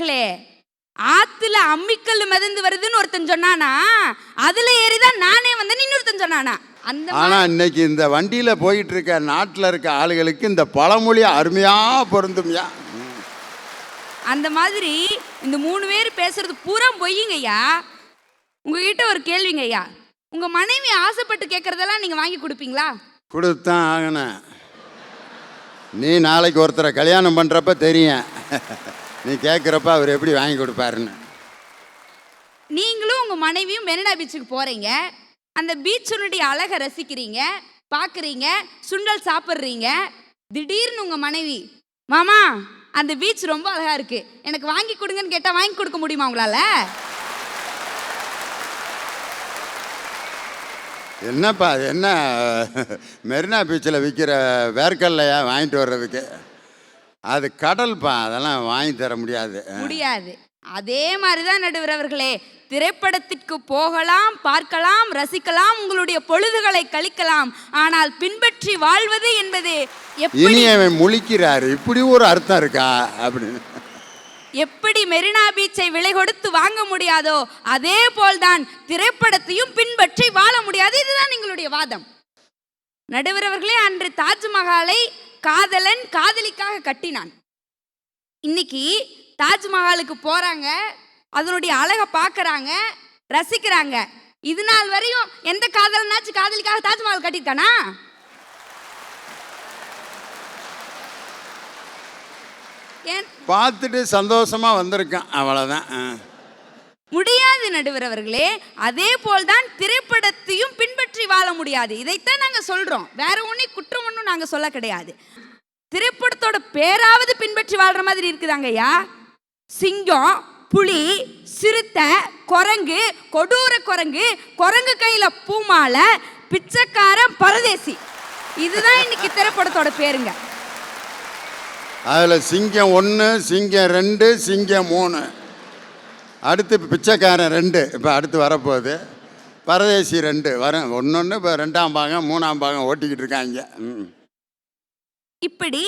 நடுவரவர்களே, ஆத்துல அம்மிக்கல் மிதந்து வருதுன்னு ஒருத்தன் சொன்னானா, அதுல ஏறிதான் நானே வந்தேன்னு இன்னொருத்தன் சொன்னானா. ஆனா இன்னைக்கு இந்த வண்டியில போயிட்டு இருக்க நாட்டில் இருக்க ஆளுகளுக்கு இந்த பழமொழி அருமையா பொருந்தும்யா. அந்த மாதிரி இந்த 3 பேர் பேசுறது பூரா பொய்யுங்கய்யா. உங்ககிட்ட ஒரு கேள்விங்கய்யா, உங்க மனைவி ஆசைப்பட்டு கேட்கறதெல்லாம் நீங்க வாங்கி கொடுப்பீங்களா? கொடுத்தான் ஆகணும். நீ நாளைக்கு ஒருத்தரை கல்யாணம் பண்ணுறப்ப தெரியும் நீ கேட்குறப்ப அவர் எப்படி வாங்கி கொடுப்பாருன்னு. நீங்களும் உங்க மனைவியும் மெரினா பீச்சுக்கு போறீங்க, அந்த பீச்சினுடைய அழகை ரசிக்கிறீங்க, பார்க்குறீங்க, சுண்டல் சாப்பிட்றீங்க. திடீர்னு உங்க மனைவி, மாமா அந்த பீச் ரொம்ப அழகா இருக்கு, எனக்கு வாங்கி கொடுங்கன்னு கேட்டால் வாங்கி கொடுக்க முடியுமா உங்களால? என்னப்பா என்ன மெரினா பீச்சில் விற்கிற வேர்க்கல்லையா வாங்கிட்டு வர்றதுக்கு? அது கடல்ப்பா, அதெல்லாம் வாங்கி தர முடியாது. அதே மாதிரிதான் நடுவரவர்களே, திரைப்படத்திற்கு போகலாம், பார்க்கலாம், ரசிக்கலாம், உங்களுடைய பொழுதுகளை கழிக்கலாம். ஆனால் பின்பற்றி வாழ்வது என்பது இனியவன் முழிக்கிறாரு, இப்படி ஒரு அர்த்தம் இருக்கா அப்படின்னு. எப்படி மெரினா பீச்சை விலை கொடுத்து வாங்க முடியாதோ அதே போல்தான் திரைப்படத்தையும் பின்பற்றி வாழ முடியாது. இதுதான் எங்களுடைய வாதம். நடுவரவர்களே, அன்று தாஜ்மஹாலை காதலன் காதலிக்காக கட்டினான். இன்னைக்கு தாஜ்மஹாலுக்கு போறாங்க, அதனுடைய அழகை பார்க்கறாங்க, ரசிக்கிறாங்க. இது நாள் வரையும் எந்த காதலனாச்சும் காதலிக்காக தாஜ்மஹால் கட்டிட்டானா? பார்த்துட்டு சந்தோஷமா வந்திருக்கான், அவ்வளவுதான். முடியாது நடுவரவர்களே. அதே போல்தான் திரைப்படத்தையும் பின்பற்றி வாழ முடியாது. இதைத்தான் நாங்க சொல்றோம், வேற ஒன்னும் குற்றம் ஒன்றும் நாங்க சொல்ல கிடையாது. திரைப்படத்தோட பேராவது பின்பற்றி வாழ்ற மாதிரி இருக்குதாங்கய்யா. சிங்கம், புலி, சிறுத்தை, குரங்கு, கொடூர குரங்கு, குரங்கு கையில பூமாலை, பிச்சைக்காரன், பரதேசி, இதுதான் இன்னைக்கு திரைப்படத்தோட பேருங்க. அதில் சிங்கம் 1, சிங்கம் 2, சிங்கம் 3, அடுத்து பிச்சைக்காரன் 2, இப்போ அடுத்து வரப்போகுது பரதேசி 2 வரும். ஒன்று இப்போ 2ஆம் பாகம் 3ஆம் பாகம் ஓட்டிக்கிட்டு இருக்காங்க. இப்படி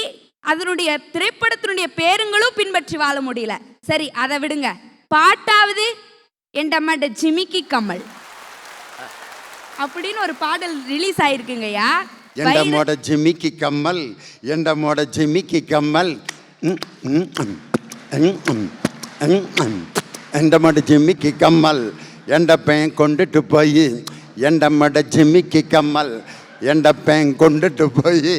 அதனுடைய திரைப்படத்தினுடைய பேருங்களும் பின்பற்றி வாழ முடியல. சரி, அதை விடுங்க. பாட்டாவது எண்டம்மட ஜிமிக்கி கம்மல் அப்படின்னு ஒரு பாடல் ரிலீஸ் ஆயிருக்குங்கய்யா. எண்டமோட ஜிமிக்கி கம்மல், எண்டமோட ஜிமிக்கி கம்மல், எண்டமோட ஜிமிக்கி கம்மல், எண்டப்பேன் கொண்டுட்டு போய், எண்டமோட ஜிமிக்கி கம்மல், எண்டப்பேன் கொண்டுட்டு போய்,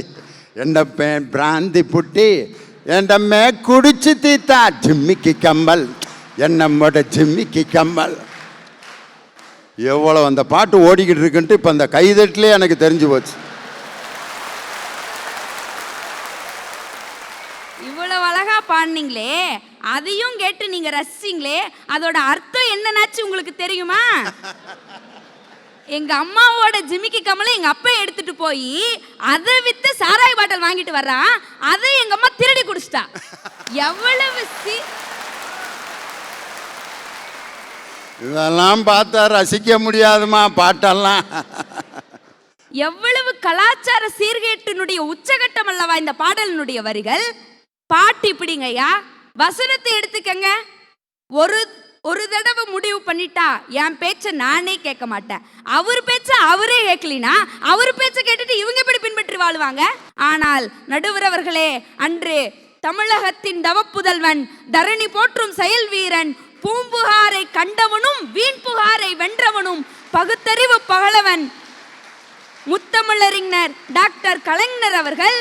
எண்டப்பேன் பிராந்தி புட்டி, எண்டம்மே குடிச்சு தீத்தா ஜிம்மிக்கி கம்மல், என்னம்மோட ஜிம்மிக்கி கம்மல். எவ்வளோ அந்த பாட்டு ஓடிக்கிட்டு இருக்குன்ட்டு இப்போ அந்த கைதட்டிலே எனக்கு தெரிஞ்சு போச்சு. இவ்வளவு அழகா பாடுனீங்களே, அதையும் கேட்டு நீங்க ரசிச்சீங்களே, அதோட அர்த்தம் என்னன்னாச்சு உங்களுக்கு தெரியுமா? எங்க அம்மாவோட ஜிமிக்கி கம்மலை எங்க அப்பா எடுத்துட்டு போய் அதை வித்து சாராய் பாட்டில் வாங்கிட்டு வர்றான், அதை எங்க அம்மா திருடி குடிச்சிட்டா. எவ்வளவு இதெல்லாம் பார்த்தா ரசிக்க முடியாதுமா பாட்டெல்லாம். எவ்வளவு கலாச்சார சீர்கேட்டினுடைய உச்சகட்டம் அல்லவா இந்த பாடலினுடைய வரிகள். பாட்டு இப்படிங்கய்யா, வசனத்தை எடுத்துக்கங்க. ஒரு தடவை முடிவு பண்ணிட்டா என் பேச்ச நானே கேட்க மாட்டேன், அவர் பேச்ச அவரே கேட்கலினா அவர் பேச்ச கேட்டுட்டு இவங்க எப்படி பின்பற்றி வாழ்வாங்க? ஆனால் நடுவரவர்களே, அன்று தமிழகத்தின் தவப்புதல்வன், தரணி போற்றும் செயல் வீரன், பூம்புகாரை கண்டவனும் வீண் புகாரை வென்றவனும், பகுத்தறிவு பகலவன், முத்தமிழறிஞர் டாக்டர் கலைஞர் அவர்கள்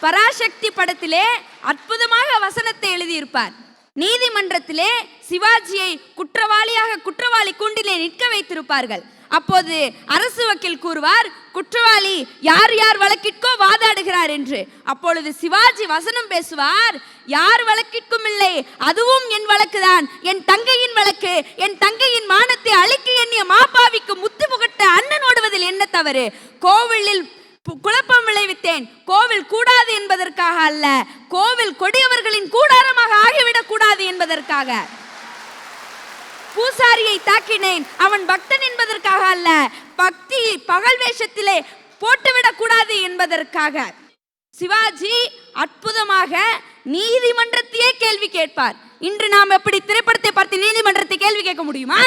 பராசக்தி படத்திலே அற்புதமாக வசனத்தை எழுதியிருப்பார். நீதிமன்றத்திலே சிவாஜியை குற்றவாளி கூண்டிலே நிற்க வைத்திருப்பார்கள். அப்போது அரசு வக்கீல் கூறுவார், குற்றவாளி யார் யார் வழக்கிற்கோ வாதாடுகிறார் என்று. அப்பொழுது சிவாஜி வசனம் பேசுவார், யார் வழக்கிற்கும் இல்லை, அதுவும் என் வழக்குதான், என் தங்கையின் வழக்கு, என் தங்கையின் மானத்தை அழிக்க எண்ணிய மாப்பாவிக்கு முத்து புகட்ட அண்ணன் ஓடுவதில் என்ன தவறு? கோவிலில் குழப்பம் விளைவித்தேன், கோவில் கூடாது என்பதற்காக அல்ல, கோவில் கொடியவர்களின் கூடாரமாக ஆகிவிடக் கூடாது என்பதற்காக. பூசாரியை தாக்கினேன், அவன் பக்தன் என்பதற்காக அல்ல, பக்தி பகல் வேஷத்திலே போட்டுவிடக் கூடாது என்பதற்காக சிவாஜி அற்புதமாக நீதிமன்றத்தையே கேள்வி கேட்பார். இன்று நாம் எப்படி திரைப்படத்தை பார்த்து நீதிமன்றத்தை கேள்வி கேட்க முடியுமா?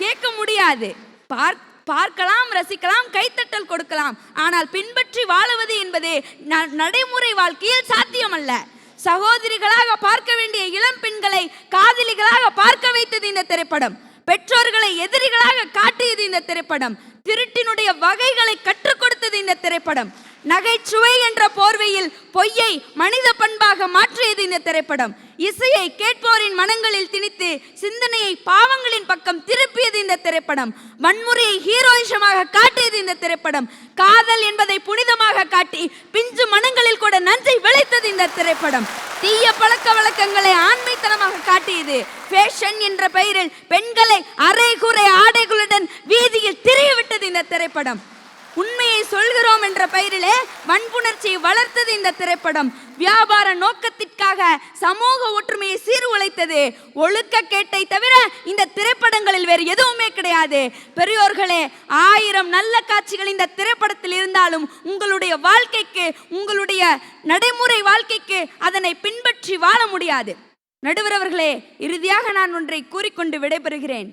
கேட்க முடியாது. பார்க்கலாம், ரசிக்கலாம், கைத்தட்டல் கொடுக்கலாம். ஆனால் பின்பற்றி வாழுவது என்பது நடைமுறை வாழ்க்கையில் சாத்தியமல்ல. சகோதரிகளாக பார்க்க வேண்டிய இளம் பெண்களை காதலிகளாக பார்க்க வைத்தது இந்த திரைப்படம். பெற்றோர்களை எதிரிகளாக காட்டியது இந்த திரைப்படம். திருட்டினுடைய வகைகளை கற்றுக் கொடுத்தது இந்த திரைப்படம். நகைச்சுவை என்ற போர்வையில் பொய்யை மனித பண்பாக மாற்றியது இந்த திரைப்படம். இசையை கேட்போரின் மனங்களில் திணித்து சிந்தனையை பாவங்களின் பக்கம் திருப்பியது இந்த திரைப்படம். வன்முறையை ஹீரோயிசமாக காட்டியது இந்த திரைப்படம். காதல் என்பதை புனிதமாக காட்டி பிஞ்சு மனங்களில் கூட நஞ்சை விளைத்தது இந்த திரைப்படம். தீய பழக்க வழக்கங்களை ஆண்மைத்தனமாக காட்டியது. ஃபேஷன் என்ற பெயரில் பெண்களை அரைகுறை ஆடைகளுடன் வீதியில் திரிய விட்டது இந்த திரைப்படம். உண்மையை சொல்கிறோம் என்ற பெயரிலே வன்புணர்ச்சியை வளர்த்தது இந்த திரைப்படம். வியாபார நோக்கத்திற்காக சமூக ஒற்றுமையை சீர்குலைத்தது. ஒழுக்கக்கேட்டை தவிர இந்த திரைப்படங்களில் வேறு எதுவுமே கிடையாது. பெரியோர்களே, 1000 நல்ல காட்சிகள் இந்த திரைப்படத்தில் இருந்தாலும் உங்களுடைய வாழ்க்கைக்கு, உங்களுடைய நடைமுறை வாழ்க்கைக்கு அதனை பின்பற்றி வாழ முடியாது. நடுவர் அவர்களே, இறுதியாக நான் ஒன்றை கூறிக்கொண்டு விடைபெறுகிறேன்.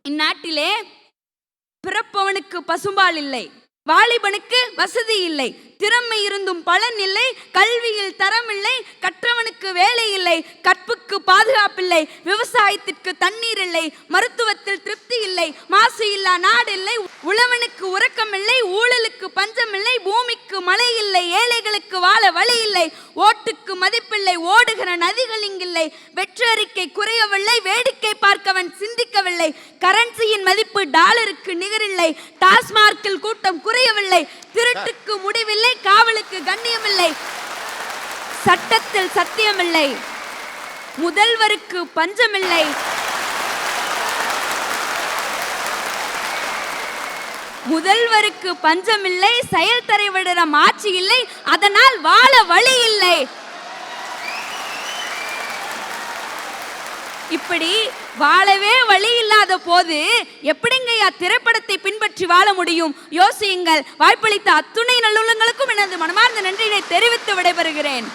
இந்நாட்டிலே பிறப்பவனுக்கு பசும்பால் இல்லை, வாலிபனுக்கு வசதி இல்லை, திறமை இருந்தும் பலன் இல்லை, கல்வியில் தரம் இல்லை, கற்றவனுக்கு வேலை இல்லை, கற்புக்கு பாதுகாப்பில்லை, விவசாயத்திற்கு தண்ணீர் இல்லை, மருத்துவத்தில் திருப்தி இல்லை, மாசு இல்லா நாடு இல்லை, உழவனுக்கு உறக்கம் இல்லை, ஊழலுக்கு பஞ்சம் இல்லை, பூமிக்கு மழை இல்லை, ஏழைகளுக்கு வாழ வழி இல்லை, ஓட்டுக்கு மதிப்பில்லை, ஓடுகிற நதிகள் இங்கில்லை, வெற்றறிக்கை குறையவில்லை, வேடிக்கை பார்க்கவன் சிந்திக்கவில்லை, கரன்சியின் மதிப்பு டாலருக்கு நிகரில்லை, டாஸ்மார்க்கில் கூட்டம் குறையவில்லை, திருட்டுக்கு முடிவில்லை, காவலுக்கு கண்ணியமில்லை, சட்டத்தில் சத்தியமில்லை, முதல்வருக்கு பஞ்சமில்லை, முதல்வருக்கு பஞ்சமில்லை, செயல் தலைவரிடம் ஆட்சி இல்லை, அதனால் வாழ வழி இல்லை. இப்படி வாழவே வழி இல்லாத போது எப்படிங்கய்யா திரைப்படத்தை பின்பற்றி வாழ முடியும்? யோசியுங்கள். வாய்ப்பளித்த அத்துணை நல்லுள்ளங்களுக்கும் எனது மனமார்ந்த நன்றியை தெரிவித்து விடைபெறுகிறேன்.